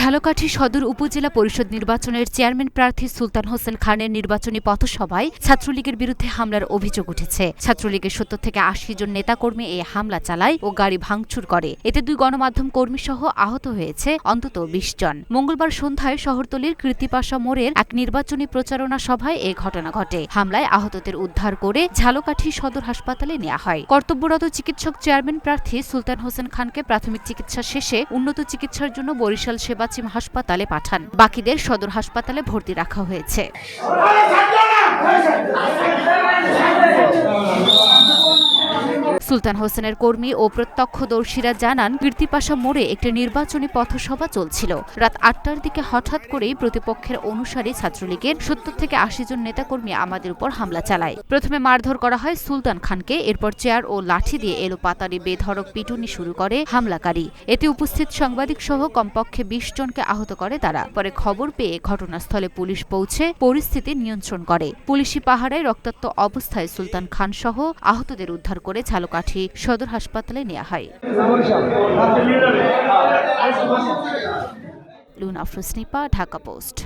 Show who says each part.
Speaker 1: ঝালকাঠি সদর উপজেলা পরিষদ নির্বাচনের চেয়ারম্যান প্রার্থী সুলতান হোসেন খানের নির্বাচনী পথসভায় ছাত্রলীগের বিরুদ্ধে হামলার অভিযোগ উঠেছে। ছাত্রলীগের ৭০ থেকে ৮০ জন নেতাকর্মী এই হামলা চালায় ও গাড়ি ভাঙচুর করে। এতে ২ গণমাধ্যম কর্মী সহ আহত হয়েছে অন্তত ২০ জন। মঙ্গলবার সন্ধ্যায় শহরতলির কৃত্তিপাশা মোড়ের এক নির্বাচনী প্রচারণা সভায় এ ঘটনা ঘটে। হামলায় আহতদের উদ্ধার করে ঝালকাঠি সদর হাসপাতালে নেওয়া হয়। কর্তব্যরত চিকিৎসক চেয়ারম্যান প্রার্থী সুলতান হোসেন খানকে প্রাথমিক চিকিৎসা শেষে উন্নত চিকিৎসার জন্য বরিশাল সেবাচিম হাসপাতালে পাঠান। বাকিদের সদর হাসপাতালে ভর্তি রাখা হয়েছে। সুলতান হোসেনের কর্মী ও প্রত্যক্ষদর্শীরা জানান, কৃত্তিপাশা মোড়ে একটি নির্বাচনী পথসভা চলছিল। রাত ৮টার দিকে হঠাৎ করেই প্রতিপক্ষের অনুসারী ছাত্রলীগের ৭০ থেকে ৮০ জন নেতাকর্মী আমাদের উপর হামলা চালায়। প্রথমে মারধর করা হয় সুলতান খানকে, এরপর চেয়ার ও লাঠি দিয়ে এলোপাতাড়ি বেধড়ক পিটুনি শুরু করে হামলাকারী। এতে উপস্থিত সাংবাদিক সহ কমপক্ষে ২০ জনকে আহত করে তারা। পরে খবর পেয়ে ঘটনাস্থলে পুলিশ পৌঁছে পরিস্থিতি নিয়ন্ত্রণ করে। পুলিশি পাহারায় রক্তাক্ত অবস্থায় সুলতান খান সহ আহতদের উদ্ধার করে ঝালকাঠি সদর হাসপাতালে নেওয়া হয়। লুনা আফরোজ নিপা, ঢাকা পোস্ট।